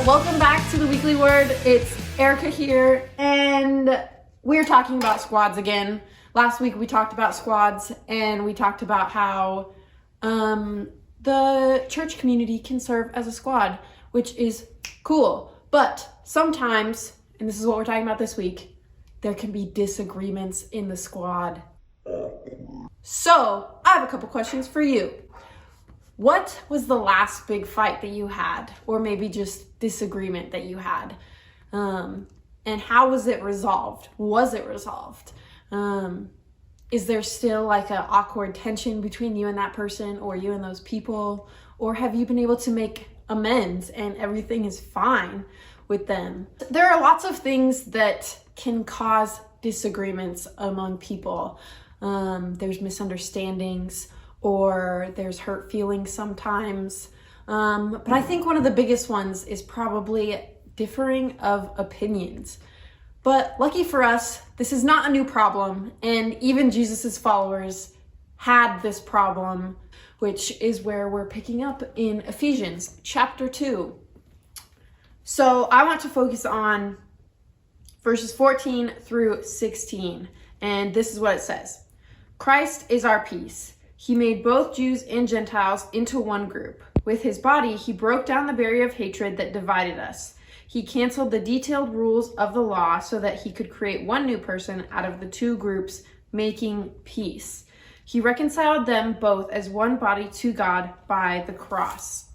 welcome back to the Weekly Word. It's Erica here, and we're talking about squads again. Last week we talked about squads, and we talked about how the church community can serve as a squad, which is cool. But sometimes, and this is what we're talking about this week, there can be disagreements in the squad. So I have a couple questions for you. What was the last big fight that you had, or maybe just disagreement that you had? And how was it resolved? Was it resolved? Is there still like an awkward tension between you and that person, or you and those people? Or have you been able to make amends and everything is fine with them? There are lots of things that can cause disagreements among people. There's misunderstandings, or there's hurt feelings sometimes. But I think one of the biggest ones is probably differing of opinions. But lucky for us, this is not a new problem, and even Jesus's followers had this problem, which is where we're picking up in Ephesians chapter 2. So I want to focus on verses 14 through 16, and this is what it says. Christ is our peace. He made both Jews and Gentiles into one group. With his body, he broke down the barrier of hatred that divided us. He canceled the detailed rules of the law so that he could create one new person out of the two groups, making peace. He reconciled them both as one body to God by the cross.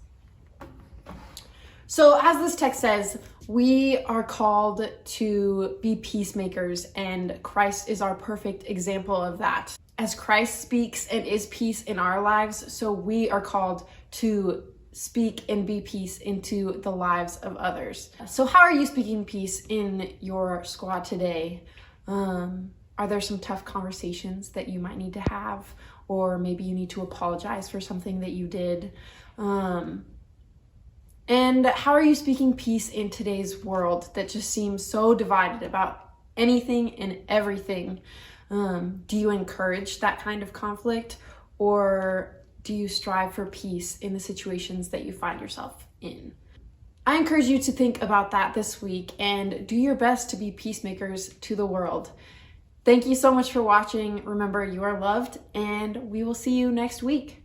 So as this text says, we are called to be peacemakers, and Christ is our perfect example of that. As Christ speaks and is peace in our lives, so we are called to speak and be peace into the lives of others. So how are you speaking peace in your squad today? Are there some tough conversations that you might need to have? Or maybe you need to apologize for something that you did? And how are you speaking peace in today's world that just seems so divided about anything and everything? Do you encourage that kind of conflict, or do you strive for peace in the situations that you find yourself in? I encourage you to think about that this week and do your best to be peacemakers to the world. Thank you so much for watching. Remember, you are loved, and we will see you next week.